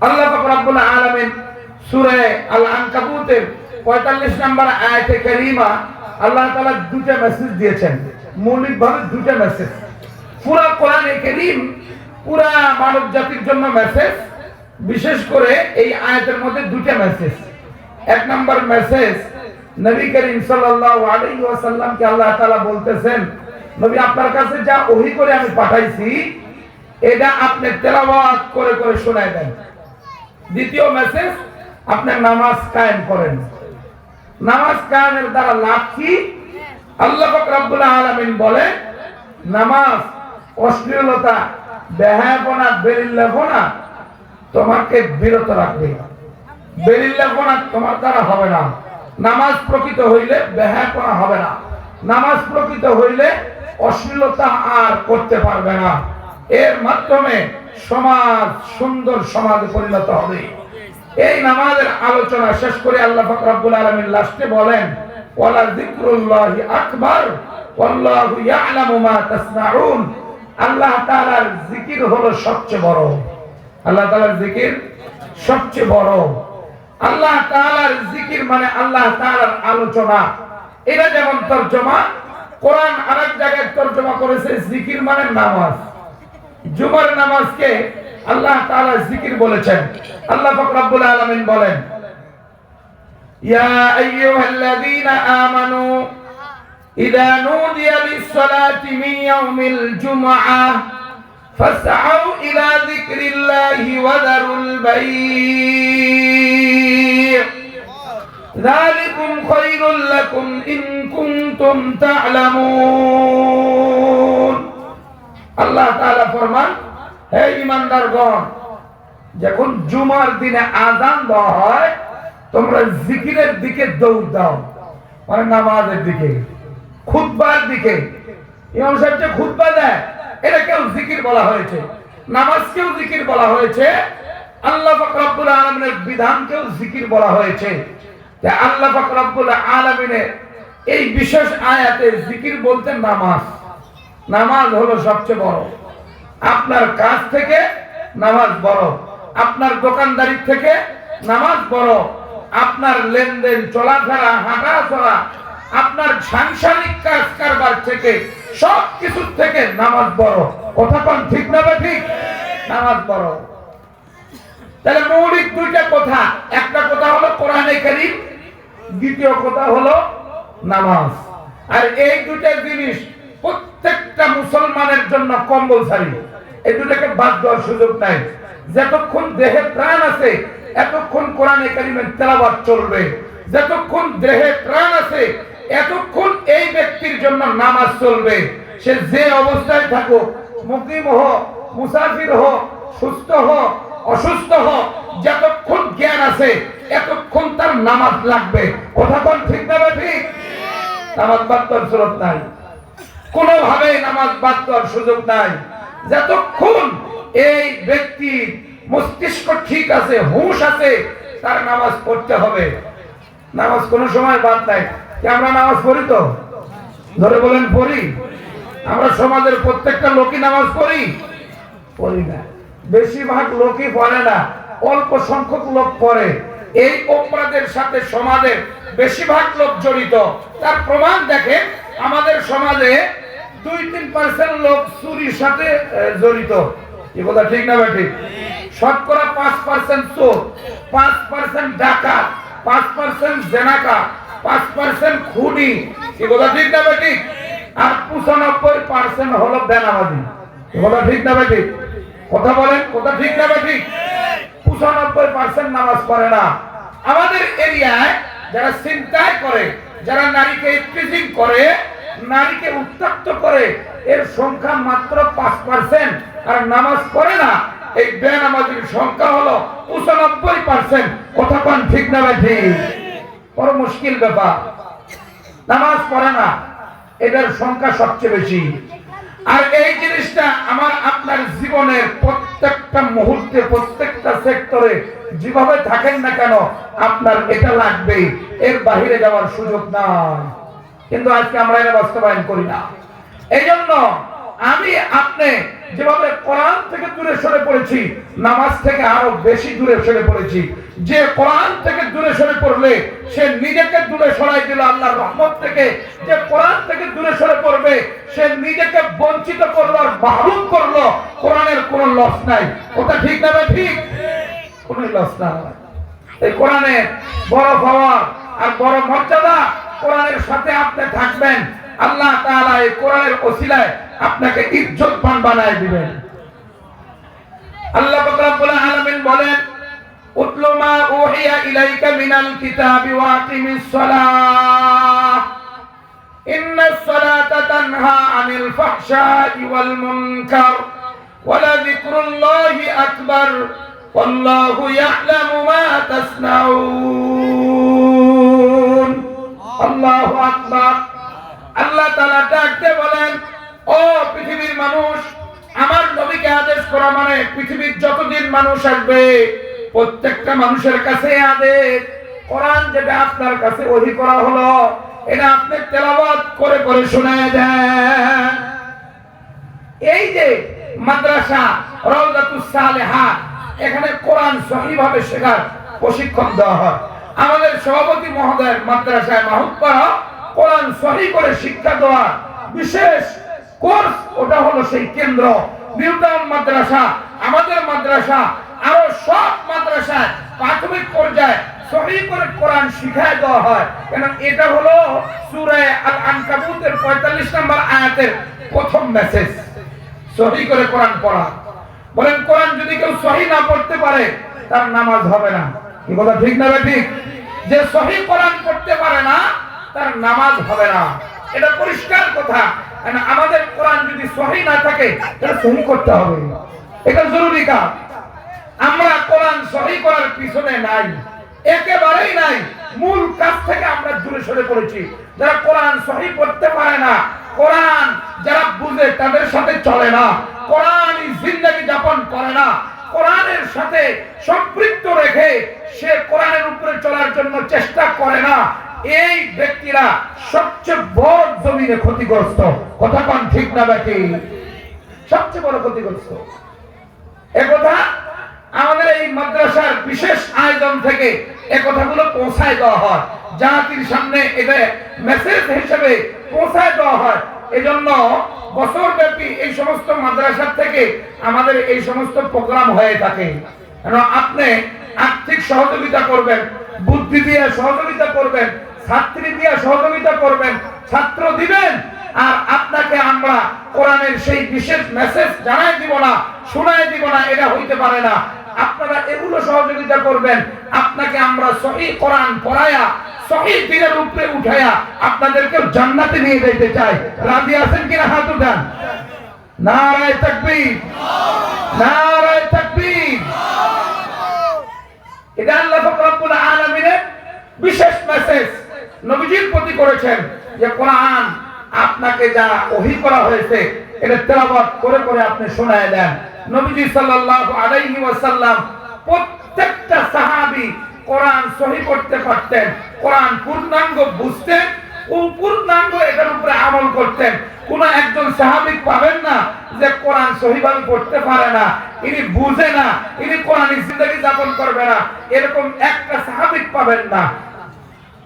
আল্লাহ পাক রব্বুল আলামিন সূরা আল আনকাবুতের ৪৫ নম্বর আয়াতে কারীমা আল্লাহ তাআলা দুটো মেসেজ দিয়েছেন, মৌলিকভাবে দুটো মেসেজ। পুরা কোরআনে কারীম পুরা মানব জাতির জন্য মেসেজ, বিশেষ করে এই আয়াতের মধ্যে দুটো মেসেজ। এক নম্বর মেসেজ, নবী করিম সাল্লাল্লাহু আলাইহি ওয়াসাল্লামকে আল্লাহ তাআলা বলতেছেন, নবী আপনার কাছে যা ওহী করে আমি পাঠাইছি এটা আপনি তেলাওয়াত করে করে শোনায় দেন। দ্বিতীয় মেসেজ, আপনি নামাজ কায়েম করেন। নামাজ কায়েমের দ্বারা লাভ কি? আল্লাহ পাক রব্বুল আলামিন বলে, নামাজ অশ্লীলতা, বেহায়াপনা, বেরিল্লাপনা তোমাকে বিরত রাখবে। বেরিল্লাপনা তোমার দ্বারা হবে না। নামাজ প্রকৃত হইলে বেহায়াপনা হবে না। নামাজ প্রকৃত হইলে অশ্লীলতা আর করতে পারবে না। এর মাধ্যমে সমাজ সুন্দর সমাজে পরিণত হবে। এই নামাজের আলোচনা শেষ করে আল্লাহ পাক রব্বুল আলামিন লাস্টে বলেন, ওয়ালা যিকরুল্লাহি আকবার ওয়াল্লাহু ইয়ালামু মা তাসনাউন। আল্লাহ তাআলার জিকির হলো সবচেয়ে বড়। আল্লাহ তাআলার জিকির সবচেয়ে বড়। আল্লাহ তাআলার জিকির মানে আল্লাহ তাআলার আলোচনা। এটা যেমন তরজমা, কোরআন আরেক জায়গায় তরজমা করেছে জিকির মানে নামাজ। জুমার নামাজকে আল্লাহ তাআলা জিকির বলেছেন। আল্লাহ পাক রব্বুল আলামিন বলেন, ইয়া আইয়ুহাল্লাযীনা আমানু ইযা নুদিয়া লিস-সালাতি মিন ইয়াউমিল জুমআহ ফাসআউ ইলা যিকরিল্লাহি ওয়া দারুল বাই', যালিকুম খায়রুল লাকুম ইন কুনতুম তা'লামুন। আল্লাহ তাআলা ফরমান, হে ঈমানদারগণ, যখন জুমার দিনে আযান দেওয়া হয় তোমরা জিকিরের দিকে দৌড় দাও, মানে নামাজের দিকে, খুতবার দিকে। ইমাম সাহেব যে খুতবা দেয় এটাকেও জিকির বলা হয়েছে, নামাজকেও জিকির বলা হয়েছে, আল্লাহ পাক রব্বুল আলামিনের বিধানকেও জিকির বলা হয়েছে। যে আল্লাহ পাক রব্বুল আলামিনের এই বিশেষ আয়াতে জিকির বলতে নামাজ। নামাজ হলো সবচেয়ে বড়। আপনার কাজ থেকে নামাজ বড়, আপনার দোকানদারি থেকে নামাজ বড়, আপনার লেনদেন, চলাফেরা, হাঁটা চলা, আপনার সাংসারিক কাজ কারবার থেকে, সব কিছু থেকে নামাজ বড়। কথা কোন ঠিক না ঠিক? নামাজ বড়। তাহলে মৌলিক দুইটা কথা, একটা কথা হলো কোরআনে কারীম, দ্বিতীয় কথা হলো নামাজ। আর এই দুইটা জিনিস প্রত্যেকটা মুসলমানের জন্য কম্পালসরি। এই দুটাকে বাদ দেওয়ার সুযোগ নাই। যতক্ষণ দেহে প্রাণ আছে এতক্ষণ কোরআনে কারীমের তেলাওয়াত চলবে। যতক্ষণ দেহে প্রাণ আছে এতক্ষণ এই ব্যক্তির জন্য নামাজ চলবে। সে যে অবস্থায় থাকুক, মুকিম হোক, মুসাফির হোক, সুস্থ হোক, অসুস্থ হোক, যতক্ষণ জ্ঞান আছে এতক্ষণ তার নামাজ লাগবে। কথা কোন ঠিক না ঠিক? নামাজ বাদ দেওয়ার সুযোগ নাই, কোনোভাবে নামাজ বাদ দেওয়ার সুযোগ নাই। যতক্ষণ এই ব্যক্তির মস্তিষ্ক ঠিক আছে, হুঁশ আছে, তার নামাজ পড়তে হবে। নামাজ কোনো সময় বাদ নাই। আমরা নামাজ পড়ি তো? ধরে বলেন পড়ি? আমরা সমাজের প্রত্যেকটা লোকই নামাজ পড়ি? পড়ি না। বেশিরভাগ লোকই পড়ে না, অল্প সংখ্যক লোক পড়ে। এই অপরাধের সাথে সমাজের বেশিরভাগ লোক জড়িত। তার প্রমাণ দেখেন, আমাদের সমাজে 2-3% লোক চুরির সাথে জড়িত। এই কথা ঠিক না ঠিক? শতকরা 5% চোর, 5% ডাকাত, 5% জেনাকার, 5% খুনি। এই কথা ঠিক না ঠিক? আর 95% হলো বেনামাজি। এই কথা ঠিক না ঠিক? কথা বলেন, কথা ঠিক না ঠিক? 95% নামাজ পড়ে না। আমাদের এরিয়ায় যারা ছিনতাই করে, যারা নারীকে ইফটিজিং করে, নারীকে উত্ত্যক্ত করে, এর সংখ্যা মাত্র 5%। আর নামাজ পড়ে না এই বেনামাজির সংখ্যা হলো 95%। কথা কোন ঠিক না ঠিক? বড় মুশকিল ব্যাপার। নামাজ পড়ে না, এদের সংখ্যা সবচেয়ে বেশি। আর এই জিনিসটা আমার আপনার জীবনের প্রত্যেকটা মুহূর্তে, প্রত্যেকটা সেক্টরে যেভাবে থাকেন না কেন, আপনার এটা লাগবেই, এর বাহিরে যাওয়ার সুযোগ নাই। কিন্তু আজকে আমরা এটা বাস্তবায়ন করি না। এই জন্য আমি আপনি যেভাবে কোরআন থেকে দূরে সরে পড়েছি, নামাজ থেকে আরো বেশি দূরে সরে পড়েছি। যে কোরআন থেকে দূরে সরে পড়লে সে নিজেকে দূরে সরাই দিল আল্লাহর রহমত থেকে। যে কোরআন থেকে দূরে সরে পড়বে সে নিজেকে বঞ্চিত করলো আর মাহরুম করলো। কোরআনের কোনো লস নাই। ওটা ঠিক না? ঠিক, কোনো লস না। এই কোরআনের বড় পাওয়ার আর বড় মর্যাদা, কোরআনের সাথে আপনি থাকবেন, আল্লাহ তাআলা এই কোরআনের ওসিলায় আপনাকে ইজ্জতবান বানায় দিবেন। আল্লাহ পাক রব্বুল আলামিন বলেন, উতলু মা উহিয়া ইলাইকা মিনাল কিতাবি ওয়া আকিমিস সালাহ ইন্নাস সালাতা তানহা আনিল ফাহশাই ওয়াল মুনকার ওয়া লাযিকরুল্লাহি আকবার ওয়াল্লাহু ইয়া'লামু মা তাসনাউন। আল্লাহু আকবার। আল্লাহ তাআলা ডাকতে বলেন, ও পৃথিবীর মানুষ, আমার নবীকে আদেশ করা মানে পৃথিবীর যতদিন মানুষ আসবে প্রত্যেকটা মানুষের কাছে আদেশ, কোরআন যেটা আপনার কাছে ওহী করা হলো এটা আপনি তেলাওয়াত করে করে শোনায় দেন। এই যে মাদ্রাসা রাউদাতুস সালেহাত, এখানে কোরআন সহিভাবে শেখার প্রশিক্ষণ দেওয়া হয়। আমাদের সভাপতি মহোদয় মাদ্রাসায় মাহুতপাড়া কোরআন সহি করে শিক্ষা দেওয়া বিশেষ কোর্স, ওটা হলো সেই কেন্দ্র। নিউটাউন মাদ্রাসা, আমাদের মাদ্রাসা, আরো সব মাদ্রাসায় প্রাথমিক পর্যায়ে সহি করে কোরআন শিখায় দেওয়া হয়। কেন এটা হলো সূরা আল আনকাবুতের 45 নম্বর আয়াতের প্রথম মেসেজ, সহি করে কোরআন পড়া। বলেন, কোরআন যদি কেউ সহি না পড়তে পারে তার নামাজ হবে না। কি কথা ঠিক না? ঠিক। যে সহি কোরআন পড়তে পারে না তার নামাজ হবে না, এটা পরিষ্কার কথা। আমাদের কোরআন যদি সহি না থাকে তাহলে সহি করতে হবে, এটা জরুরি কাজ। আমরা কোরআন সহি করার পিছনে নাই, একেবারেই নাই। মূল কাজ থেকে আমরা দূরে সরে পড়েছি। যারা কোরআন সহি পড়তে পারে না, কোরআন যারা বুঝে তাদের সাথে চলে না, কোরআনই জিন্দেগি যাপন করে না, কোরআনের সাথে সম্পৃক্ত রেখে সে কোরআনের উপরে চলার জন্য চেষ্টা করে না, এই ব্যক্তিরা সবচেয়ে বড় জমিনে ক্ষতিগ্রস্ত। কথা কোন ঠিক না? বাকি সবচেয়ে বড় ক্ষতিগ্রস্ত। একথা আমাদের এই মাদ্রাসার বিশেষ আয়োজন থেকে একথাগুলো পৌঁছায় দেওয়া হয়, জাতির সামনে এটা মেসেজ হিসেবে পৌঁছায় দেওয়া হয়। এজন্য বছর ব্যাপী এই সমস্ত মাদ্রাসা থেকে আমাদের এই সমস্ত প্রোগ্রাম হয়ে থাকে। আপনি আর্থিক সহযোগিতা করবেন, বুদ্ধি দিয়ে সহযোগিতা করবেন, ছাত্রী দিয়ে সহযোগিতা করবেন, ছাত্র দিবেন, আর আপনাকে আমরা কোরআনের সেই বিশেষ মেসেজ জানাই দিব না, শোনাই দিব না, এটা হইতে পারে না। আপনারা এগুলো সহযোগিতা করবেন, আপনাকে আমরা সহি কোরআন পড়ায়া সহি দিনের উপরে উঠায়া আপনাদেরকে জান্নাতে নিয়ে যেতে চাই। রাজি আছেন কিনা? হাত উঠান। নারায়ে তাকবীর, নারায়ে তাকবীর। এটা আল্লাহ রাব্বুল আলামিনের বিশেষ মেসেজ নবীজির প্রতি করেছেন যে কোরআন আপনাকে যা ওহী করা হয়েছে এটা তেলাওয়াত করে করে আপনি শোনায় দেন। নবীজি সাল্লাল্লাহু আলাইহি ওয়াসাল্লাম প্রত্যেকটা সাহাবী কোরআন সহি করতে পারতেন, কোরআন পূর্ণাঙ্গ বুঝতেন ও পূর্ণাঙ্গ এটার উপরে আমল করতেন। কোন একজন সাহাবী পাবেন না যে কোরআন সহিভাবে পড়তে পারে না, ইনি বুঝে না, ইনি কোরআনী জিন্দেগি যাপন করবে না, এরকম একটা সাহাবী পাবেন না।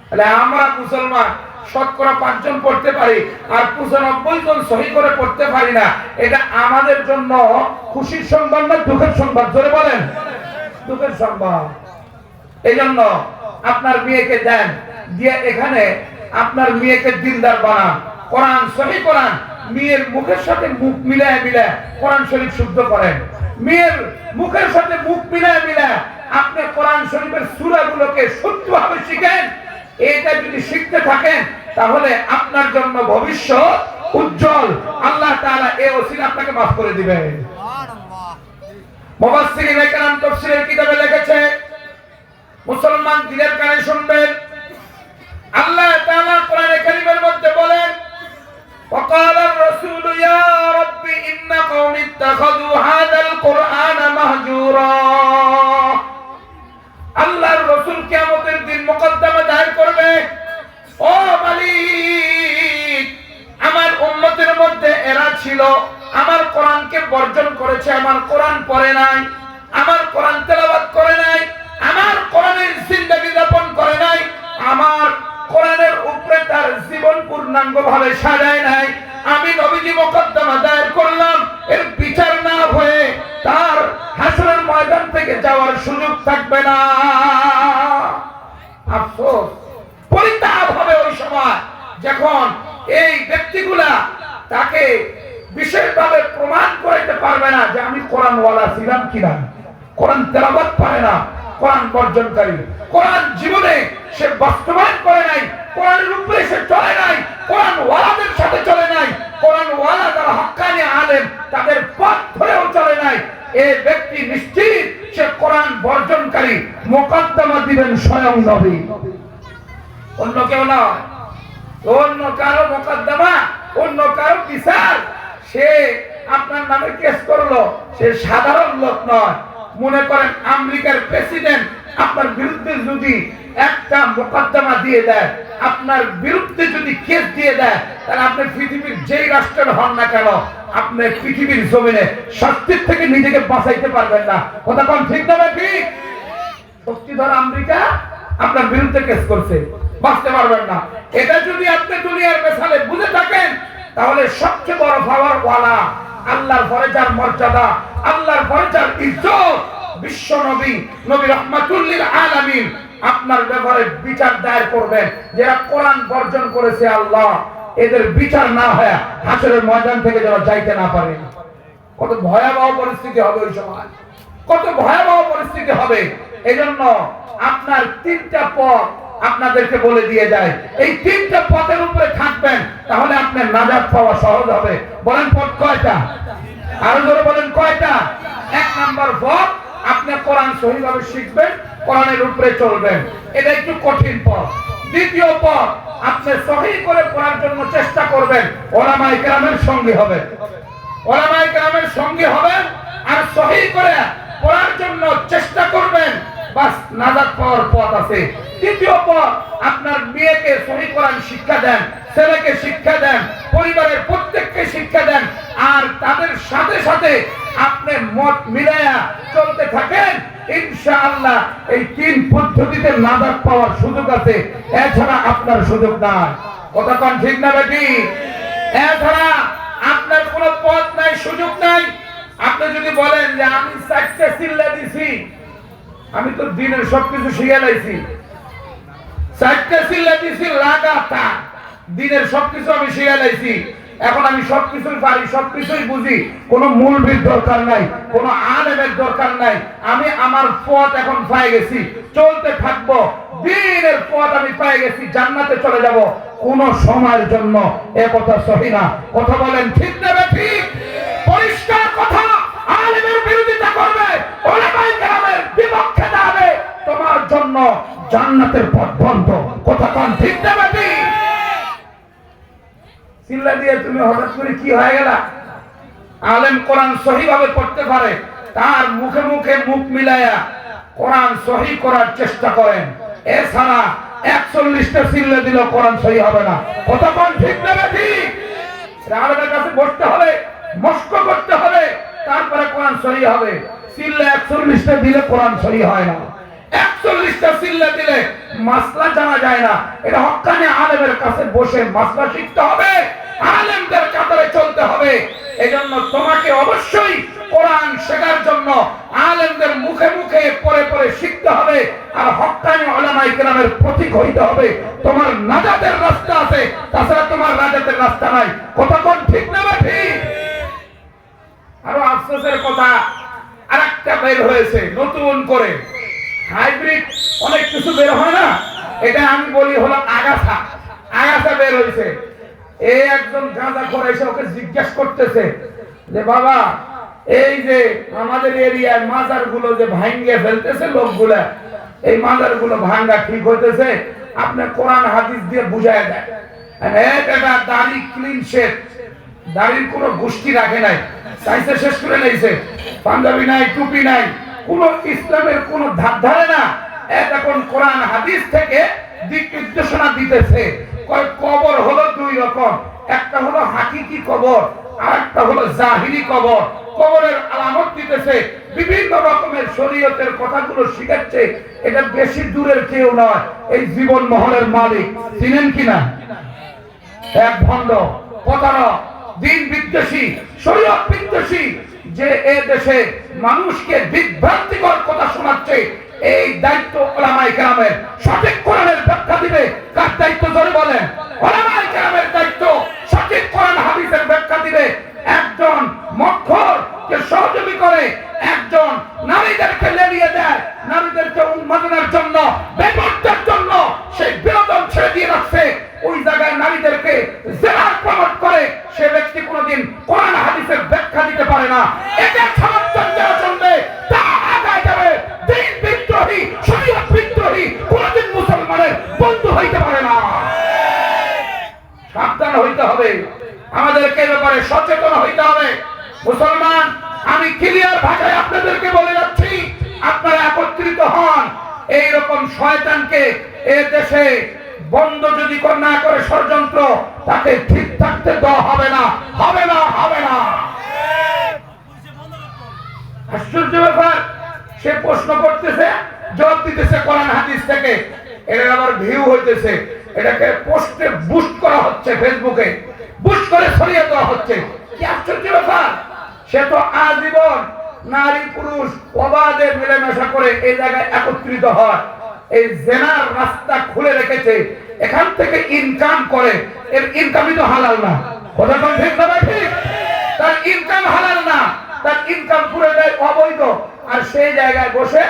তাহলে আমরা মুসলমান শতকরা 5 জন পড়তে পারি আর 95 জন সহি করে পড়তে পারি না। এটা আমাদের জন্য খুশির সংবাদ না দুঃখের সংবাদ? জোরে বলেন। দুঃখের সংবাদ। এই জন্য আপনার মেয়েকে দেন, দিয়ে এখানে আপনার মেয়েকে দিনদার বানান, কোরআন সহি কোরআন মেয়ের মুখের সাথে মুখ মিলায় মিলায় কোরআন শরীফ শুদ্ধ করেন। মেয়ের মুখের সাথে মুখ মিলায় মিলায় আপনি কোরআন শরীফের সূরাগুলোকে শুদ্ধভাবে শিখেন। এটা যদি শিখতে থাকেন তাহলে আপনার জন্য ভবিষ্যৎ উজ্জ্বল। আল্লাহ তাআলা এই ওসিলা আপনাকে মাফ করে দিবেন। সুবহানাল্লাহ। মুফাসসিরিন একরাম তাফসীরের কিতাবে লিখেছে, মুসলমান দিলের কানে শুনবেন, আল্লাহ তাআলা কোরআনে কারীমের মধ্যে বলেন, وقال الرسول يا رب إن قوم اتخذوا هذا القرآن مهجورا। আল্লাহর রাসূল কিয়ামতের দিন মুকদ্দমা দায়ের করবে, ও মালিক আমার উম্মতের মধ্যে এরা ছিল আমার কোরআনকে বর্জন আমার কোরআন পড়ে নাই, আমার কোরআন তেলাওয়াত করে নাই, আমার কোরআনের জিন্দেগি যাপন করে নাই, আমার কোরআনের উপরে তার জীবন পূর্ণাঙ্গভাবে সাজায় নাই, আমি নবীজি মোকদ্দমা দায়ের করলাম, এর বিচার না হয়ে তার হাসরের ময়দান থেকে যাওয়ার সুযোগ থাকবে না। আফসোস, পরিতাপ হবে ওই সময় যখন এই ব্যক্তিগুলা তাকে বিশেষভাবে প্রমাণ করতে পারবে না যে আমি কোরআনওয়ালা ছিলাম কিনা। কোরআন তেলাওয়াত পারে না, কোরআন বর্জনকারী, কোরআন জীবনে সে বাস্তবায়ন করে নাই, কোরআনের উপরে সে চলে নাই, কোরআন ওয়ালাদের সাথে চলে নাই, কোরআন ওয়ালা যারা হক্কানি আলেম তাদের পথ ধরেও চলে নাই, এই ব্যক্তি নিশ্চিত সে কোরআন বর্জনকারী। মোকদ্দমা দিবেন স্বয়ং নবী, অন্য কেউ নয়। অন্য কারো মোকদ্দমা, অন্য কারো বিচার সে আপনার নামে কেস করলো, সে সাধারণ লোক নয়। মনে করেন আমেরিকার প্রেসিডেন্ট আপনার বিরুদ্ধে যদি একটা মোকদ্দমা দিয়ে দেয়, আপনার বিরুদ্ধে যদি কেস দিয়ে দেয়, তাহলে আপনি পৃথিবীর যেই রাষ্ট্রের হন না কেন, আপনি পৃথিবীর জমিনে শাস্তির থেকে নিজেকে বাঁচাইতে পারবেন না। কথা কোন ঠিক না ঠিক? শক্তিধর আমেরিকা আপনার বিরুদ্ধে কেস করছে, বাঁচতে পারবেন না। এটা যদি আপনি দুনিয়ার মেশালে বুঝে থাকেন, তাহলে সবচেয়ে বড় পাওয়ার ওয়ালা, আল্লাহর পরে যার মর্যাদা, আল্লাহর পরে যার ইজ্জত, বিশ্ব নবী, নবী রাহমাতুল লিল আলামিন আপনার ব্যাপারে বিচার দায়ের করবেন। যারা কোরআন বর্জন করেছে, আল্লাহ এদের বিচার না হয় হাসরের ময়দান থেকে যারা যাইতে না পারে। কত ভয়াবহ পরিস্থিতি হবে ওই সময়, কত ভয়াবহ পরিস্থিতি হবে। এজন্য আপনার তিনটা পথ আপনাদেরকে বলে দিয়ে যায়, এই তিনটা পথের উপরে থাকবেন, তাহলে আপনার নাজাত পাওয়া সহজ হবে। বলেন পথ কয়টা? আরো জোরে বলেন কয়টা? এক নাম্বার পথ, আপনি কোরআন সহিভাবে শিখবেন, কোরআনের উপরে চলবেন, এটা একটু কঠিন পথ। দ্বিতীয় পথ, আপনি সহিহ করে পড়ার জন্য চেষ্টা করবেন, উলামায়ে কেরামের সঙ্গী হবেন, উলামায়ে কেরামের সঙ্গী হবেন আর সহিহ করে পড়ার জন্য চেষ্টা করবেন, বাস নাজাত পাওয়ার পথ আছে। তৃতীয় পথ, আপনার মেয়েকে সহিহ কোরআন শিক্ষা দেন, ছেলেকে শিক্ষা দেন, পরিবারের প্রত্যেককে শিক্ষা দেন, আর তাদের সাথে সাথে আপনি মত মিলায়া চলতে থাকেন, ইনশাআল্লাহ এই তিন পদ্ধতিতে নাজাত পাওয়ার সুযোগ আছে, এছাড়া আপনার সুযোগ নাই। কথা কোন ঠিক না বেটি? এছাড়া আপনার কোনো পথ নাই, সুযোগ নাই। আপনি যদি বলেন যে আমি চারটে চিল্লা দিছি, আমি তো দিনের সবকিছু শিখে লাইছি, চারটে চিল্লা দিছি লাগাতার, দিনের সবকিছু আমি শিখে লাইছি, এখন আমি সবকিছুই পারি, সবকিছুই বুঝি, কোনো মূলবীর দরকার নাই, কোনো আলেমের দরকার নাই, আমি আমার পথ এখন পেয়ে গেছি, চলতে থাকবো, দিনের পথ আমি পেয়ে গেছি, জান্নাতে চলে যাব, কোন সময়ের জন্য এ কথা সহি না। কথা বলেন ঠিক না ঠিক? পরিষ্কার কথা, আলেমের বিরোধিতা করবে, উলামায়ে কেরামের বিপক্ষে যাবে, তোমার জন্য জান্নাতের পথ বন্ধ। কথা কোন ঠিক না ঠিক? চিল্লা দিয়ে তুমি হঠাৎ করে কি হয়ে গেলা? আলেম কোরআন সহিভাবে পড়তে পারে, তার মুখে মুখে মুখ মিলায়া কোরআন সহি করার চেষ্টা করেন, এছাড়া 41টা চিল্লা দিল কোরআন সহি হবে না। কথা কোন ঠিক না ঠিক? আলেমের কাছে বসতে হবে, মস্ক করতে হবে, তারপরে কোরআন সহি হবে। চিল্লা 41টা দিলে কোরআন সহি হয় না, 41টা চিল্লা দিলে মাসলা জানা যায় না। এটা হক্কানি আলেমের কাছে বসে মাসলা শিখতে হবে, আলেমদের কাতারে চলতে হবে। এজন্য তোমাকে অবশ্যই কোরআন শেখার জন্য আলেমদের মুখে মুখে পড়ে পড়ে শিখতে হবে, আর হক্কানি উলামায়ে কেরামের প্রতীক হইতে হবে। তোমার নাজাতের রাস্তা আছে, তাছাড়া তোমার নাজাতের রাস্তা নাই। কথা কোন ঠিক না ঠিক? আরো আফসোসের কথা, আরেকটা বের হয়েছে নতুন করে, হাইব্রিড অনেক কিছু বের হয় না, এটা আমি বলি হলো আগাছা। আগাছা বের হয়েছে। এই একজন গাঁজা করে এসে ওকে জিজ্ঞেস করতেছে যে বাবা, এই যে আমাদের এরিয়ার মাজার গুলো যে ভাঙ্গে ফেলতেছে লোকগুলা, এই মাজার গুলো ভাঙ্গা ঠিক হইতেছে, আপনি কোরআন হাদিস দিয়ে বুঝায় দেন। এটা দাড়ি ক্লিন শেভ, দাড়ির কোনো গোষ্ঠী রাখে নাই, চাইছে শেষ করে নিয়েছে, পাঞ্জাবি নাই, টুপি নাই, কোন ইসলামের কোন ধার ধারে না। এখন কোরআন হাদিস থেকে দিক নির্দেশনা দিতেছে। কবর হলো দুই রকম, একটা হলো হাকিকি কবর, আর একটা হলো জাহিরি কবর। কবরের আলামত দিতেছে, বিভিন্ন রকমের শরীয়তের কথাগুলো শিখাচ্ছে। এটা বেশি দূরের কেউ নয়, এই জীবন মহলের মালিক। চিনেন কিনা? এক ভণ্ড, প্রতারক, দিন বিদ্বেষী, শরীয়ত বিদ্বেষী, যে এ দেশে মানুষকে বিভ্রান্তিকর কথা শোনাচ্ছে। এই দায়িত্ব উলামায়ে কেরামের। সঠিক কোরআনের ব্যাখ্যা দিবে কার দায়িত্ব জোরে বলেন? উলামায়ে কেরামের দায়িত্ব। সঠিক কোরআন হাদিসের ব্যাখ্যা দিবে একজন মক্খরকে সহযোগী করে, একজন নারীদেরকে লেলিয়ে দেয়, নারীদেরকে উন্মাদনার জন্য, বেপরদার জন্য সেই বিনোদন ছেড়ে দিয়ে রাখছে। ওই জায়গায় নারীদেরকে জেনার প্রমোট করে, সে ব্যক্তি কোনোদিন কোরআন হাদিসের ব্যাখ্যা দিতে পারে না। এদের সমর্থন যারা চলবে তা আগায় যাবে। দিন বিদ্রোহী, শরীয়ত বিদ্রোহী কোনোদিন মুসলমানের বন্ধু হইতে পারে না। সাবধান হইতে হবে, আমাদেরকে এ ব্যাপারে সচেতন হইতে হবে। মুসলমান, আমি ক্লিয়ার ভাষায় আপনাদেরকে বলে যাচ্ছি, আপনারা একত্রিত হন। এইরকম শয়তানকে এ দেশে বন্ধ যদি না করে ষড়যন্ত্র, তাকে ঠিক থাকতে দেওয়া হবে না, হবে না, হবে না। আশ্চর্য ব্যাপার, সে প্রশ্ন করতেছে, জবাব দিতেছে কোরআন হাদিস থেকে। এর আবার ভিউ হইতেছে, এটাকে পোস্টে বুস্ট করা হচ্ছে, ফেসবুকে বুস্ট করে ছড়িয়ে দেওয়া হচ্ছে। কি আশ্চর্য ব্যাপার! সে তো আজীবন নারী পুরুষ অবাধে মিলেমিশা করে এই জায়গায় একত্রিত হয়, এই জেনার রাস্তা খুলে রেখেছে, এখান থেকে ইনকাম করে। এর ইনকামই তো হালাল না, কথা কোন ঠিক না ঠিক? তার ইনকাম হালাল না, তার ইনকাম পুরোটাই অবৈধ। আর সেই জায়গায় বসে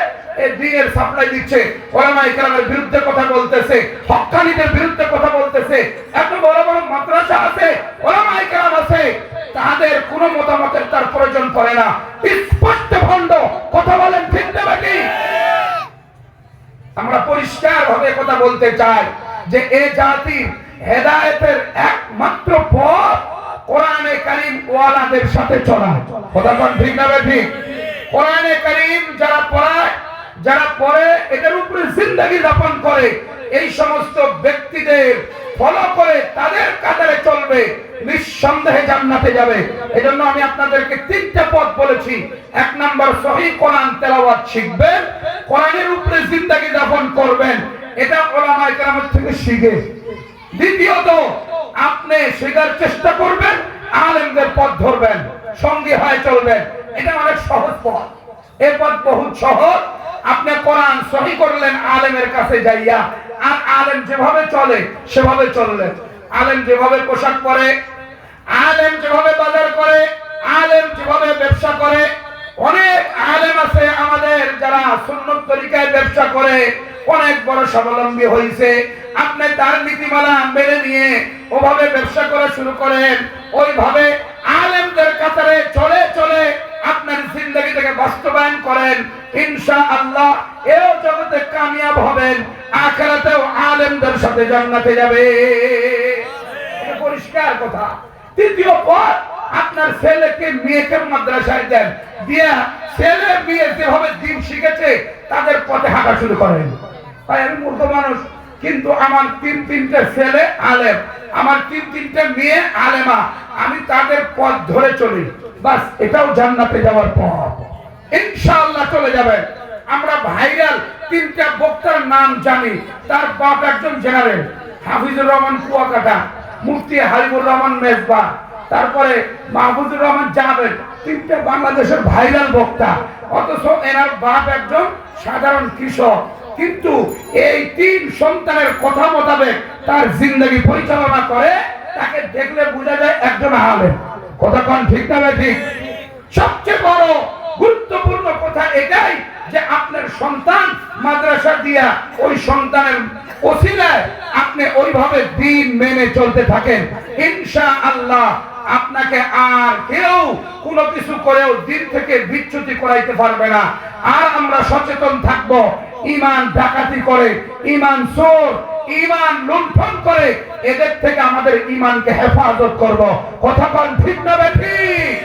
এই দিনের সাপ্লাই দিচ্ছে, উলামায়ে কেরামের বিরুদ্ধে কথা বলতেছে, হক্কানিদের বিরুদ্ধে কথা বলতেছে। এত বড় বড় মাদ্রাসা আছে, উলামায়ে কেরাম আছে, তাদের কোনো মতামতের তার প্রয়োজন পড়ে না। স্পষ্ট ভণ্ড, কথা বলেন ঠিক না বাকি? আমরা পরিষ্কার ভাবে কথা বলতে চাই যে এই জাতির হেদায়েতের একমাত্র পথ কোরআনে কারীম ওয়ালাদের সাথে চলা। কথা কোন ঠিক না ঠিক? কোরআনে কারীম যারা পড়ায়, যারা পড়ে, এটার উপরে জিন্দেগি যাপন করে, এই সমস্ত ব্যক্তিদের ফলো করে তাদের কাতারে চলবে, নিঃসন্দেহে জান্নাতে যাবে। এজন্য আমি আপনাদেরকে তিনটা পথ বলেছি। এক নাম্বার, সহিহ কোরআন তেলাওয়াত শিখবেন, কোরআনের উপরে জিন্দেগি যাপন করবেন, এটা উলামায়ে কেরামের থেকে শিখে। দ্বিতীয়ত, আপনি শেখার চেষ্টা করবেন, আলেমদের পথ ধরবেন, সঙ্গী হয়ে চলবেন। এটা অনেক সহজ পথ, এই পথ বহুত সহজ। আপনি কোরআন সহিহ করলেন আলেমের কাছে যাইয়া, আর আলেম যেভাবে চলে সেভাবে চললেন। আলেম যেভাবে পোশাক পরে, আলেম যেভাবে বাজার করে, আলেম যেভাবে ব্যবসা করে, অনেক আলেম আছে আমাদের যারা সুন্নত তরিকায় ব্যবসা করে অনেক বড় স্বাবলম্বী হয়েছে। আপনি তার নীতিমালা মেনে নিয়ে ওভাবে ব্যবসা করা শুরু করেন, ওইভাবে আলেমদের কাতারে চলে চলে আপনার জিন্দেগিটাকে বাস্তবায়ন করেন, ইনশাআল্লাহ এও জগতে কামিয়াব হবেন, আখিরাতেও আলেমদের সাথে জান্নাতে যাবে। এটা পরিষ্কার কথা। তৃতীয় পথ, আপনার ছেলেকে মেয়েকে মাদ্রাসায় দেন, দিয়া ছেলে মেয়ে যেভাবে দিন শিখেছে তাদের পথে হাঁটা শুরু করেন। তাই আমি মূর্খ মানুষ, কিন্তু আমার তিনটে ছেলে আলেম, আমার তিনটে মেয়ে আলেমা, আমি তাদের পথ ধরে চলি, বাস এটাও জান্নাতে যাওয়ার পথ, ইনশাআল্লাহ চলে যাবেন। আমরা ভাইরাল তিনটা বক্তার নাম জানি। তার বাপ একজন জেনারেল, হাফিজুর রহমান কুয়াকাটা, মুফতি হাবিবুর রহমান মেজবা, তারপরে মাহফুজুর রহমান জাবেদ, তিনটা বাংলাদেশের ভাইরাল বক্তা। অথচ এনার বাপ একজন সাধারণ কৃষক, কিন্তু এই তিন সন্তানের কথা মোতাবেক তার জিন্দগি পরিচালনা করে। তাকে দেখলে বোঝা যায় একজন আলেম। কথা কোন ঠিক না ঠিক? সবচেয়ে বড় গুরুত্বপূর্ণ কথা এটাই যে আপনার সন্তান মাদ্রাসা দিয়া ওই সন্তানের ওসিলায় আপনি ওইভাবে দিন মেনে চলতে থাকেন, ইনশাআল্লাহ আপনাকে আর কেউ কোনো কিছু করেও দিন থেকে বিচ্যুতি করাইতে পারবে না। আর আমরা সচেতন থাকব, ঈমান ডাকাতি করে, ঈমান চোর, ঈমান লুণ্ঠন করে, এদের থেকে আমাদের ঈমানকে হেফাজত করব। কথা বল ঠিক না ঠিক?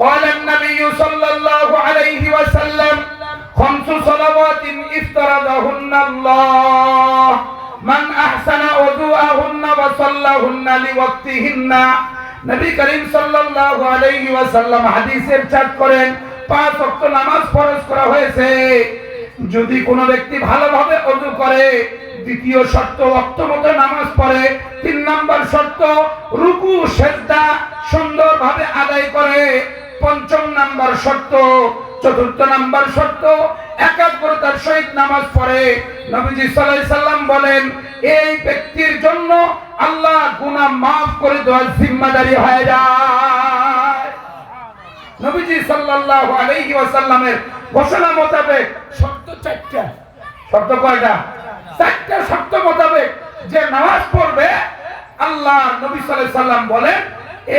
قال النبي صلى الله عليه وسلم خمس صلوات افترضهن الله من أحسن وضوءهن وصلىهن لوقتهن নবী করিম সাল্লাল্লাহু আলাইহি ওয়াসাল্লাম হাদিসে ইরশাদ করেন 5 ওয়াক্ত নামাজ ফরজ করা হয়েছে। যদি কোনো ব্যক্তি ভালোভাবে ওযু করে, দ্বিতীয় শর্ত ওয়াক্ত মতো নামাজ পড়ে, 3 নাম্বার শর্ত রুকু সিজদা সুন্দরভাবে আদায় করে, 5ম নাম্বার শর্ত, 4র্থ নাম্বার শর্ত একাগ্রতার সহিত নামাজ পড়ে, নবীজি সাল্লাল্লাহু আলাইহি সাল্লাম বলেন এই ব্যক্তির জন্য আল্লাহ গুনাহ maaf করে দেওয়ার জিম্মাদারি হয়ে যায়। নবীজি সাল্লাল্লাহু আলাইহি ওয়াসাল্লামের ঘোষণা মোতাবেক শর্ত 4টা। শর্ত কয়টা? 4টা শর্ত মোতাবেক যে নামাজ পড়বে, আল্লাহ নবী সাল্লাল্লাহু আলাইহি সাল্লাম বলেন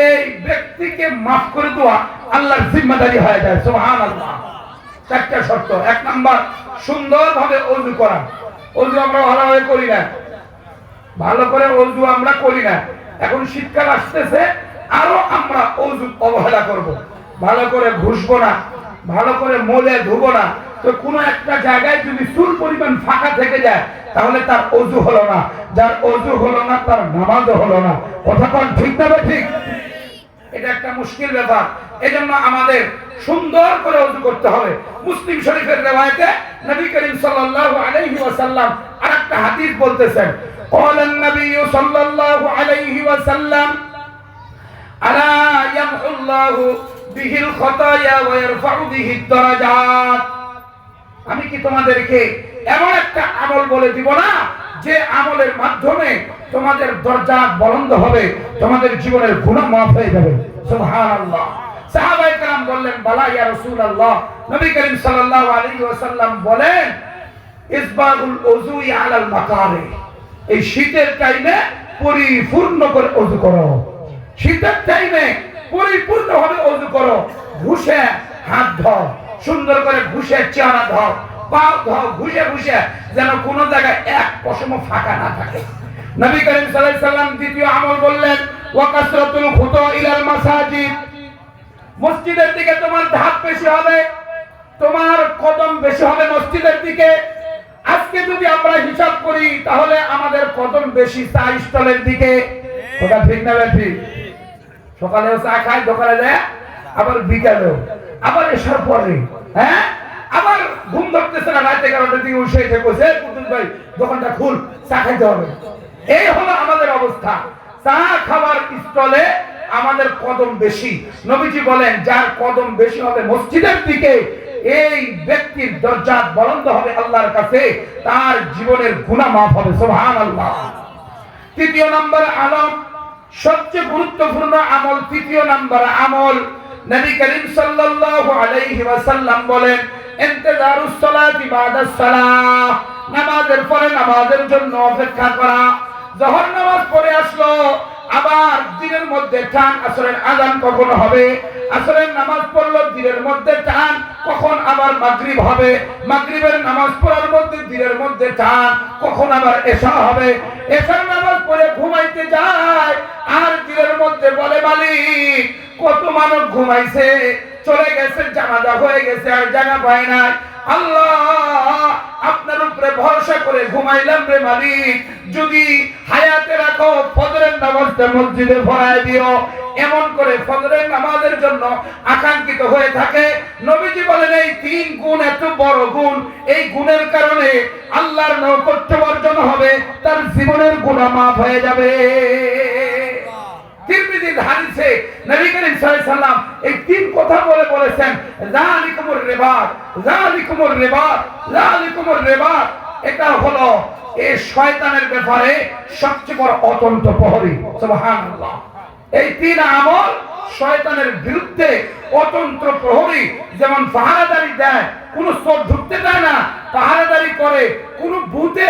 এই ব্যক্তিকে maaf করে দেওয়া আল্লাহর জিম্মাদারি হয়ে যায়। সুবহানাল্লাহ। 4টা শর্ত। 1 নাম্বার সুন্দরভাবে ওযু করা। ওযু আমরা ভালোভাবে করি না, ভালো করে ওযু আমরা করি না। এখন শীতকাল আসতেছে, আরো আমরা ওযু অবহেলা করব, ভালো করে ঘুষবো না, ভালো করে মোলে ধুবো না। তো কোনো একটা জায়গায় যদি চুল পরিমাণ ফাঁকা থেকে যায় তাহলে তার ওযু হলো না, যার ওযু হলো না তার নামাজও হলো না। কথা কোন ঠিক না ঠিক? এটা একটা মুশকিল ব্যাপার। এজন্য আমাদের সুন্দর করে ওযু করতে হবে। মুসলিম শরীফের riwayate নবী করিম সাল্লাল্লাহু আলাইহি ওয়াসাল্লাম আরেকটা হাদিস বলতেছেন, قال النبي صلى الله عليه وسلم الا يمحو الله به الخطايا ويرفع به الدرجات। আমি কি তোমাদেরকে এমন একটা আমল বলে দিব না যে আমলের মাধ্যমে তোমাদের দরজা বুলন্দ হবে, তোমাদের জীবনের গুনাহ maaf হয়ে যাবে। সুবহানাল্লাহ। সাহাবায়ে কেরাম বললেন বালা ইয়া রাসূলুল্লাহ। নবী করিম সাল্লাল্লাহু আলাইহি ওয়াসাল্লাম বলেন ইসবাগুল উযুই আলাল মাকারি। এই শীতের টাইমে পরিপূর্ণ করে ওযু করো। শীতের টাইমে পরিপূর্ণভাবে ওযু করো। ঘুষে হাত ধোও, সুন্দর করে ঘুষে চেহারা ধোও, পা ধোও, ঘুষে ঘুষে যেন কোনো জায়গায় এক পশম ফাঁকা না থাকে। নবী করিম সাল্লাল্লাহু আলাইহি সাল্লাম দ্বিতীয় আমল বললেন ওয়া কাসরাতুল খুতা ইলাল মাসাজিদ। মসজিদের দিকে তোমার ধাপ বেশি হবে, তোমার কদম বেশি হবে মসজিদের দিকে। আজকে যদি আমরা হিসাব করি তাহলে আমাদের কদম বেশি চা স্টলের দিকে। কথা ঠিক না ঠিক? সকালেও চা খায়, দোকানে যায়, আবার বিকালেও, আবার এসার পরে, হ্যাঁ, আবার ঘুম ধরতেছে না, রাত 11টার দিকে উঠে বসে কুতুব ভাই দোকানটা খুল, চা খাইতে হবে। এই হলো আমাদের অবস্থা। চা খাবার স্টলে আমাদের কদম বেশি। নবীজি বলেন যার কদম বেশি হবে মসজিদের দিকে, এই ব্যক্তির দরজা বুলন্দ হবে আল্লাহর কাছে, তার জীবনের গুনাহ maaf হবে। সুবহানাল্লাহ। তৃতীয় নম্বর আমল, সবচেয়ে গুরুত্বপূর্ণ আমল, তৃতীয় নম্বর আমল, নবী করিম সাল্লাল্লাহু আলাইহি ওয়াসাল্লাম বলেন ইন্তিজারুস সালাতি বাদাস সালাহ। নামাজের পরে নামাজের জন্য অপেক্ষা করা। যোহর নামাজ পড়ে আসলো, আবার দিনের মধ্যে টান আসরের আযান কখন হবে, আসরের নামাজ পড়লো দিনের মধ্যে টান কখন আবার মাগরিব হবে, মাগরিবের নামাজ পড়ার মধ্যে দিনের মধ্যে টান কখন আবার এশা হবে, এশার নামাজ পড়ে ঘুমাইতে যায় আর দিনের মধ্যে বলে মালিক কত মানুষ ঘুমাইছে, চলে গেছে, জানাজা হয়ে গেছে, আর জায়গা পায় নাই। আল্লাহ আপনার উপরে ভরসা করে ঘুমাইলাম রে মালিক, যদি হায়াতে রাখো ফজরের নামাজটা মসজিদে পড়ায় দিও। এমন করে ফজরের নামাজের জন্য আকাঙ্ক্ষিত হয়ে থাকে। নবীজি বলেন এই 3 গুণ এত বড় গুণ, এই গুণের কারণে আল্লাহর নৈকট্য অর্জন হবে, তার জীবনের গুনাহ maaf হয়ে যাবে। তিরমিজির হাদিসে নবী করিম সাল্লাল্লাহু আলাইহি সাল্লাম এই 3 কথা বলেছেন যালিকুমুর রিবাত, যালিকুমুর রিবাত, যালিকুমুর রিবাত। এটা হলো এই শয়তানের ব্যাপারে সবচেয়ে বড় অতন্ত প্রহরী। সুবহানাল্লাহ। এই 3 আমল শয়তানের বিরুদ্ধে অতন্ত্র প্রহরী। যেমন পাহারাদারি দেয়, কোন চোর ঢুকতে দেয় না, পাহারাদারি করে। কোন ভূতে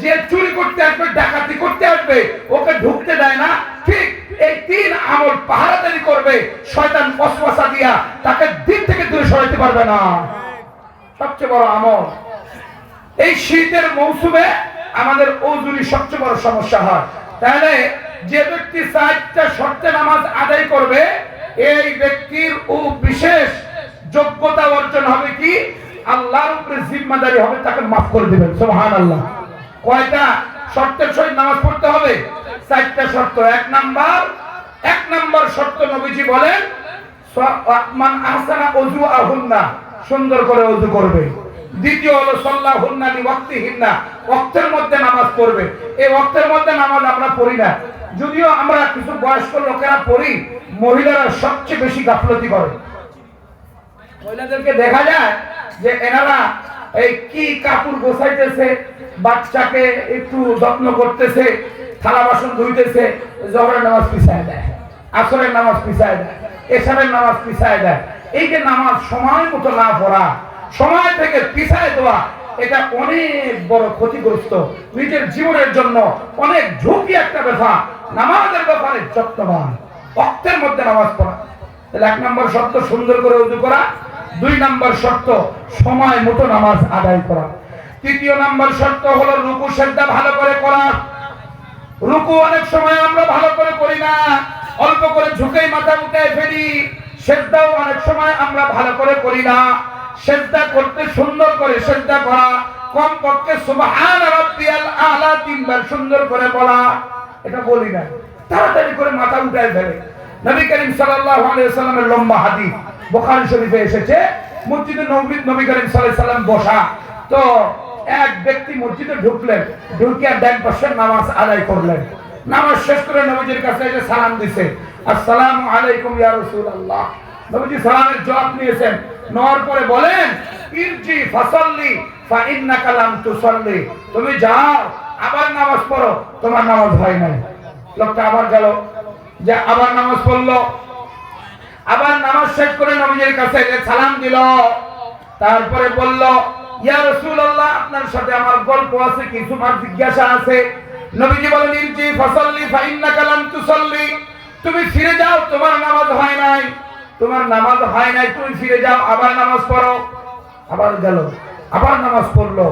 যে চুরি করতে আসবে, ডাকাতি করতে আসবে, ওকে ঢুকতে দেয় না। ঠিক এই 3 আমল পাহারাদারি করবে, শয়তান ওয়াসওয়াসা দিয়া তাকে দিন থেকে দূরে সরাতে পারবে না। সবচেয়ে বড় আমল। এই শীতের মৌসুমে আমাদের ওযুরি সবচেয়ে বড় সমস্যা হয়। তাহলে যে ব্যক্তি 4টা শর্তে নামাজ আদায় করবে, এই ব্যক্তির বিশেষ যোগ্যতা অর্জন হবে কি আল্লাহর উপরে জিম্মাদারি হবে, তাকে maaf করে দিবেন। সুবহানাল্লাহ। কয়টা শর্তের সহিত নামাজ পড়তে হবে? 4টা শর্ত। 1 নাম্বার এক নম্বর শর্ত নবীজি বলেন মান আহসানা উযুআহুন্না, সুন্দর করে ওযু করবে। দ্বিতীয় হলো সাল্লাহুন্না লিওয়াক্তিহিন্না, ওয়াক্তের মধ্যে নামাজ পড়বে। এই ওয়াক্তের মধ্যে নামাজ আমরা পড়ি না, যদিও আমরা কিছু বয়স্ক লোকেরা পড়ি, মহিলারা সবচেয়ে বেশি গাফলতি করে। মহিলাদেরকে দেখা যায় যে এনারা এই কি কাপড় গোছাইতেছে, বাচ্চাকে একটু যত্ন করতেছে, থালা বাসন ধুইতেছে, জোহরের নামাজ পিছায় দেয়, আসরের নামাজ পিছায় দেয়, এশারের নামাজ পিছায় দেয়। এই যে নামাজ সময় মতো না পড়া, সময় থেকে পিছায় দেওয়া, এটা অনেক বড় ক্ষতিগ্রস্ত, নিজের জীবনের জন্য অনেক ঝুঁকি একটা ব্যাপার। নামাজের ব্যাপারে যত্নবান, ওয়াক্তের মধ্যে নামাজ পড়া। তাহলে এক নম্বর শর্ত সুন্দর করে ওযু করা। দুই নম্বর শর্ত সময় মতো নামাজ আদায় করা। তৃতীয় নম্বর শর্ত হলো রুকু সিজদা ভালো করে করা। রুকু অনেক সময় আমরা ভালো করে করি না, অল্প করে ঝুঁকেই মাথা উঠায় ফেলি। সিজদাও অনেক সময় আমরা ভালো করে করি না। সিজদা করতে সুন্দর করে সিজদা করা, কমপক্ষে সুবহান রাব্বিয়াল আ'লা তিনবার সুন্দর করে বলা, এটা বলি না, তাড়াতাড়ি করে মাথা উঠায় ফেলে। নবী করিম সাল্লাল্লাহু আলাইহি ওয়াসাল্লামের লম্বা হাদিস বুখারী শরীফে এসেছে, মসজিদে নববীতে নবী করিম সাল্লাল্লাহু আলাইহি ওয়াসাল্লাম বসা, তো এক ব্যক্তি মসজিদে ঢুকলেন, ঢুকে ডান পাশের নামাজ আদায় করলেন। নামাজ শেষ করে নবীজির কাছে এসে সালাম দিয়েছে, আসসালামু আলাইকুম ইয়া রাসূলুল্লাহ। নবীজি সালামের জবাব নিয়েছেন, নেওয়ার পরে বলেন, ইরজি ফাসাল্লি ফা ইন্নাকা লাম তুসাল্লি, তুমি যাও আবার নামাজ পড়ো, তোমার নামাজ হয় নাই। লোকটা আবার গেল, যে আবার নামাজ পড়লো, আবার নামাজ শেষ করে নবীজির কাছে এসে সালাম দিল। তারপরে বলল, ইয়া রাসূলুল্লাহ, আপনার সাথে আমার গল্প আছে, কিছু আমার জিজ্ঞাসা আছে। নবীজি বলেন, ইরজি ফাসাল্লি ফা ইন্নাকা লাম তুসাল্লি, তুমি ফিরে যাও, তোমার নামাজ হয় নাই, তোমার নামাজ হয় নাই, তুমি ফিরে যাও, আবার নামাজ পড়ো। আবার গেল, আবার নামাজ পড়লো,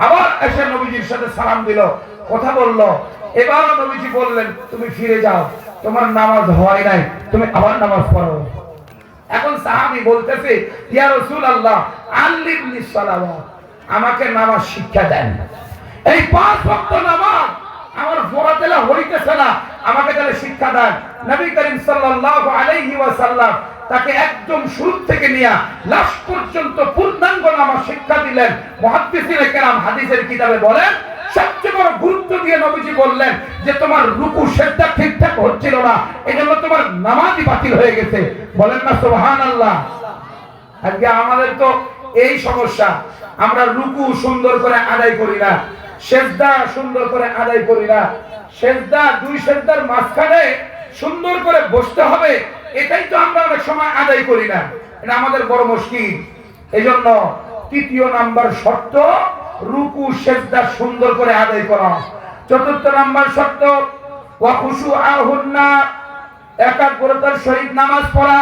আবার এসে নবীজির সাথে সালাম দিল, কথা বলল। এবার নবীজি বললেন, তুমি ফিরে যাও, তোমার নামাজ হয় নাই, তুমি আবার নামাজ পড়ো। এখন সাহাবী বলতেছে, ইয়া রাসূলুল্লাহ আল্লিমনিস সালাওয়াত, আমাকে নামাজ শিক্ষা দেন। এই 5 ওয়াক্ত নামাজ আমার পড়াতেলা হইতেছে না, আমাকে তাহলে শিক্ষা দেন। নবী করিম সাল্লাল্লাহু আলাইহি ওয়াসাল্লাম তাকে একদম শুরু থেকে নিয়ে লাস্ট পর্যন্ত পূর্ণাঙ্গ নামাজ শিক্ষা দিলেন। মুহাদ্দিসিনে কেরাম হাদিসের কিতাবে বলেন, সবচেয়ে বড় গুরুত্ব দিয়ে নবীজি বললেন যে তোমার রুকু সিজদা ঠিকঠাক হচ্ছিল না, এজন্য তোমার নামাজই বাতিল হয়ে গেছে। বলেন না সুবহানাল্লাহ। আজকে আমাদের তো এই সমস্যা, আমরা রুকু সুন্দর করে আদায় করি না, সিজদা সুন্দর করে আদায় করি না। সিজদা, দুই সিজদার মাঝখানে সুন্দর করে বসতে হবে, এটাই তো আমরা অনেক সময় আদায় করি না, এটা আমাদের বড় মুশকিল। এজন্য তৃতীয় নাম্বার শর্ত রুকু সিজদা সুন্দর করে আদায় করা। চতুর্থ নাম্বার শর্ত ওয়া খুশুআহুন্না, একাগ্রতার সহিত নামাজ পড়া।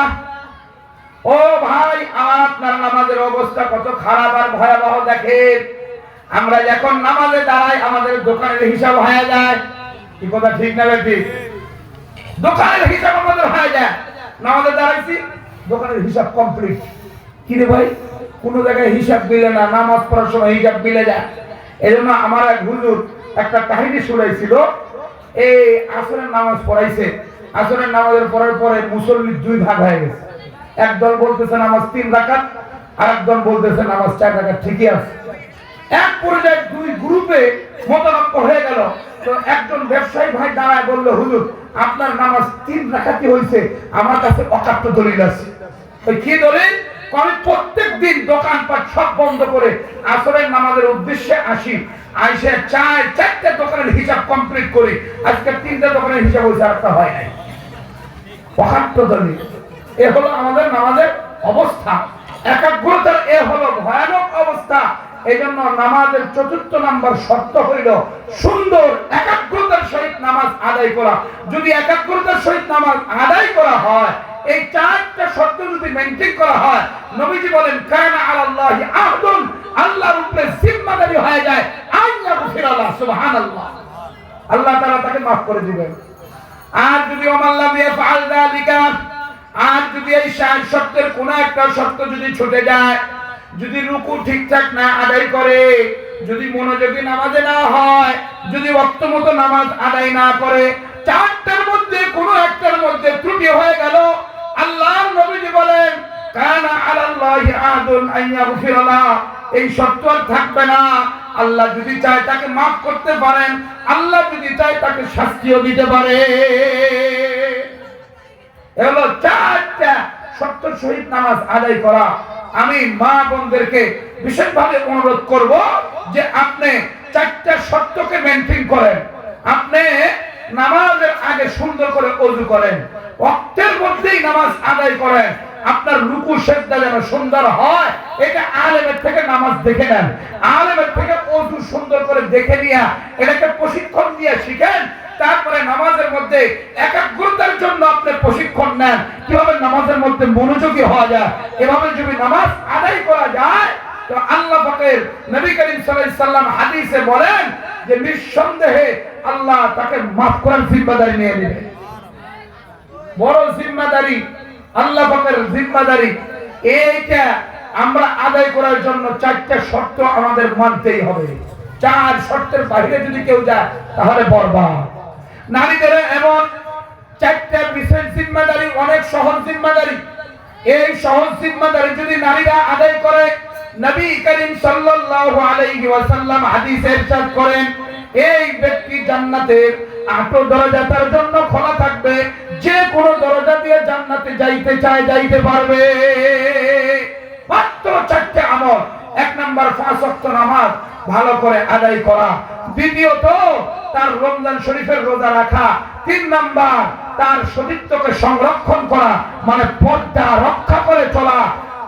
ও ভাই, আপনার নামাজের অবস্থা কত খারাপ আর ভয়াবহ দেখেন। আমরা যখন নামাজে দাঁড়াই, আমাদের দোকানের হিসাব হয়ে যায়, কি কথা ঠিক না ঠিক? দোকানের হিসাব আমাদের হয়ে যায়, নামাজে দাঁড়াইছি, দোকানের হিসাব কমপ্লিট। কি রে ভাই, কোন জায়গায় হিসাব মিলে না, নামাজ পড়ার সময় হিসাব মিলে যায়। এই জন্য আমার এক হুজুর একটা কাহিনী শুনাইছিল। এই আসরের নামাজ পড়াইছে, আসরের নামাজের পড়ার পরে মুসল্লির 2 ভাগ হয়ে গেছে। একদল বলতেছে নামাজ 3 রাকাত, আর একদল বলতেছে নামাজ 4 রাকাত। ঠিকই আছে। এক পর্যায়ে 2 গ্রুপে মতানক্য হয়ে গেল। তো একজন ব্যবসায়ী ভাই দাঁড়ায় বলল, হুজুর আপনার নামাজ 3 রাকাতই হইছে, আমার কাছে অকাট্য দলিল আছে। ওই কি দলিল? আমি প্রত্যেকদিন দোকানপাট সব বন্ধ করে আসরের নামাজের উদ্দেশ্যে আসি, আইসে 4টা দোকানের হিসাব কমপ্লিট করি। আজকে 3টা দোকানের হিসাব হয়েছে, একটা হয় নাই। অকাট্য দলিল। এ হলো আমাদের নামাজের অবস্থা, একাগ্রতার এ হলো ভয়ানক অবস্থা। এই জন্য নামাজের চতুর্থ নাম্বার শর্ত হইল সুন্দর একাগ্রতার সহিত নামাজ আদায় করা। যদি একাগ্রতার সহিত নামাজ আদায় করা হয়, এই 4টা শর্ত যদি মেইনটেইন করা হয়, নবীজি বলেন কানা আলাল্লাহি আহদুন, আল্লাহর উপরে জিম্মাদারি হয়ে যায়, আল্লাহ গফিরাল্লাহ, সুবহানাল্লাহ, আল্লাহ তাআলা তাকে maaf করে দিবেন। আর যদি ওমাল্লাম ইয়াফআল যালিকা, আর যদি এই 4 শর্তের কোন একটা শর্ত যদি ছুটে যায়, যদি রুকু ঠিকঠাক না আদায় করে, যদি মনোযোগী নামাজে না হয়, যদি ওয়াক্ত মতো নামাজ আদায় না করে, চারটার মধ্যে কোনো একটার মধ্যে ত্রুটি হয়ে গেল, আল্লাহর নবীজি বলেন কানা আলাল্লাহি আহাদুন আন ইয়াগফিরা লা, এই শর্ত আর থাকবে না। আল্লাহ যদি চায় তাকে মাফ করতে পারেন, আল্লাহ যদি চায় তাকে শাস্তিও দিতে পারে। এগুলো চারটা শর্ত সহিত নামাজ আদায় করা। আমি মা বোনদেরকে বিশেষভাবে অনুরোধ করব যে আপনি চারটা শর্তকে মেনটেন করেন। আপনি নামাজের আগে সুন্দর করে ওযু করেন, ওয়াক্তের মধ্যেই নামাজ আদায় করেন, আপনার রুকু সিজদা যেন সুন্দর হয়। এটা আলেমের থেকে নামাজ দেখে নেন, আলেমের থেকে ওযু সুন্দর করে দেখে নিয়া এটাকে প্রশিক্ষণ দিয়ে শিখেন। তারপরে নামাজের মধ্যে একাগ্রতার জন্য আপনি প্রশিক্ষণ নেন, কিভাবে নামাজের মধ্যে মনোযোগী হওয়া যায়। এভাবে যদি নামাজ আদায় করা যায় তো আল্লাহ পাকের নবী করিম সাল্লাল্লাহু আলাইহি সাল্লাম হাদিসে বলেন যে নিঃসন্দেহে আল্লাহ তাকে মাফ করার জিম্মাদারি নিয়ে নেবেন। বড় জিম্মাদারি, আল্লাহ পাকের জিম্মাদারি। এইটা আমরা আদায় করার জন্য চারটা শর্ত আমাদের মানতেই হবে। চার শর্তের বাইরে যদি কেউ যায় তাহলে বরবাদ। নারীদের এমন চারটা বিশেষ জিম্মাদারি, অনেক সহজ জিম্মাদারি। এই সহজ জিম্মাদারি যদি নারীরা আদায় করে, নবী করিম সাল্লাল্লাহু আলাইহি ওয়াসাল্লাম হাদিসে ইরশাদ করেন এই ব্যক্তি জান্নাতের 8 দরজা তার জন্য খোলা থাকবে, যে কোনো দরজা দিয়ে জান্নাতে যাইতে চায় যাইতে পারবে। মাত্র চারটি আমল। এক নাম্বার 5 ওয়াক্ত নামাজ ভালো করে আদায় করা, দ্বিতীয়ত তার রমজান শরীফের রোজা রাখা, 3 নাম্বার তার সতীত্বকে সংরক্ষণ করা মানে পর্দা রক্ষা করে চলা,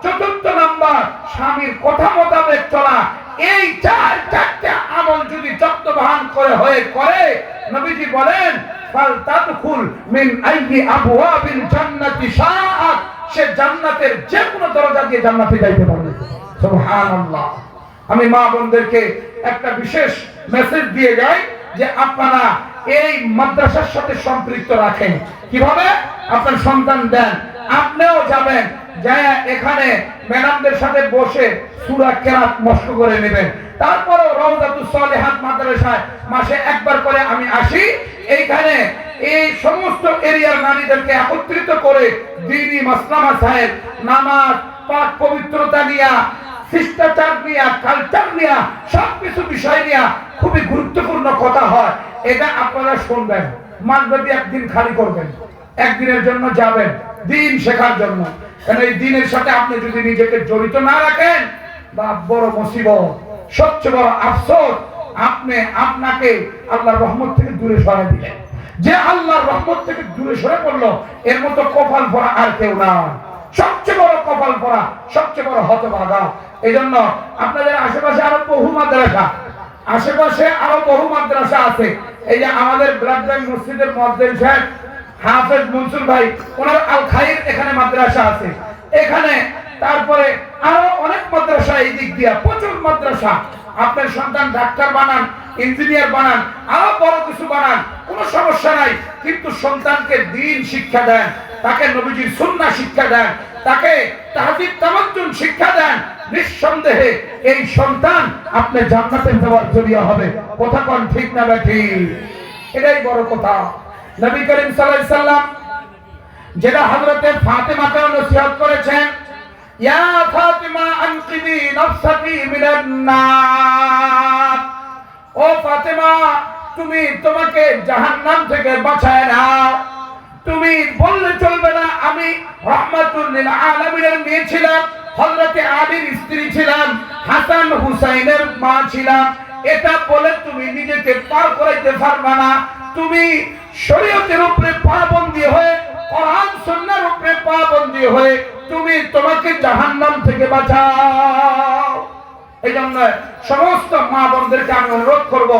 4র্থ নাম্বার স্বামীর কথা মোতাবেক চলা। এই চারটি আমল যদি যত্নবান করে নবীজি বলেন ফালতাদখুল মিন আইয়ি আবওয়াবিল জান্নাতি শাআত, সে জান্নাতের যে কোনো দরজা দিয়ে জান্নাতে যাইতে পারবে। সুবহানাল্লাহ। আমি মা বোনদেরকে একটা বিশেষ মেসেজ দিয়ে যাই যে আপনারা এই মাদ্রাসার সাথে সম্পৃক্ত রাখেন। কিভাবে? আপনার সন্তান দেন, আপনিও যাবেন, যায় এখানে ম্যাডামদের সাথে বসে সূরা কেরাত মস্ক করে নেবেন। তারপরে রওজাতুস সালিহাত মাদ্রাসায় মাসে একবার করে আমি আসি, এইখানে এই সমস্ত এরিয়ার নারীদেরকে একত্রিত করে দ্বীনি মাসলা মাসায়েল, নামাজ, পাক পবিত্রতা নিয়ে, শিষ্টাচার নিয়ে, কালচার নিয়ে, সবকিছু বিষয় নিয়ে খুবই গুরুত্বপূর্ণ কথা হয়। এটা আপনারা শুনবেন, মাসব্যাপী একদিন খালি করবেন, একদিনের জন্য যাবেন দিন শেখার জন্য। কারণ এই দিনের সাথে আপনি যদি নিজেকে জড়িত না রাখেন বা বড় মুসিবত, সবচেয়ে বড় আফসোস, আপনাকে আল্লাহর রহমত থেকে দূরে সরাই দিলেন। যে আল্লাহর রহমত থেকে দূরে সরে পড়লো এর মতো কপাল পরা আর কেউ না। সবচেয়ে বড় কপাল পরা, সবচেয়ে বড় হতভাগা। এই জন্য আপনাদের আশেপাশে আরো বহু মাদ্রাসা আছে। এই যে আমাদের ব্লাডব্যাংক মসজিদের মুয়াজ্জিন সাহেব হাফেজ মনসুর ভাই, ওনার আল খাইর এখানে মাদ্রাসা আছে। এখানে তারপরে আরো অনেক মাদ্রাসা, এই দিক দিয়ে প্রচুর মাদ্রাসা। আপনার সন্তান ডাক্তার বানান, ইঞ্জিনিয়ার বানান, আরো বড় কিছু বানান, কোনো সমস্যা নাই, কিন্তু সন্তানকে দ্বীন শিক্ষা দেন, তাকে নবীজির সুন্নাহ শিক্ষা দেন, তাকে তাহজিব তামাদ্দুন শিক্ষা দেন। নিঃসন্দেহে এই সন্তান আপনি জান্নাতে যাওয়ার জরিয়া হবে। কথা কোন ঠিক না ঠিক? এটাই বড় কথা। নবী করিম সাল্লাল্লাহু আলাইহি সাল্লাম যেটা হযরতে ফাতেমাকে নসিহত করেছেন, ইয়া ফাতিমা আনকিদি নাফসাকি মিনান নার, ও ফাতেমা তুমি তোমাকে জাহান্নাম থেকে বাঁচায় নাও। তুমি বললে চলবে না আমি রাহমাতুল লিল আলামিনের মেয়ে ছিলাম, হযরতে আলীর স্ত্রী ছিলাম, হাসান হুসাইনের মা ছিলাম, এটা বলে তুমি নিজেকে পার করাইতে পারবে না। তুমি শরীয়তের উপরে পাবন্দী হয়ে, কোরআন সুন্নাহর উপরে পাবন্দী হয়ে তুমি তোমাকে জাহান্নাম থেকে বাঁচাও। এই জন্য সমস্ত মা বোনদেরকে আমি অনুরোধ করব,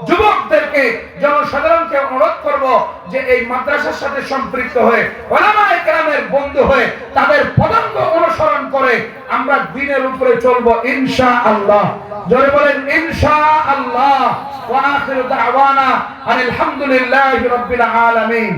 যুবকদেরকে, জনসাধারণকে অনুরোধ করব যে এই মাদ্রাসার সাথে সম্পৃক্ত হয়ে, উলামায়ে কেরামের বন্ধু হয়ে, তাদের পদাঙ্ক অনুসরণ করে আমরা দ্বীনের উপরে চলবো ইনশাআল্লাহ। জোরে বলেন ইনশাআল্লাহ। ওয়া আখিরু দাওয়ানা আলহামদুলিল্লাহি রাব্বিল আলামিন।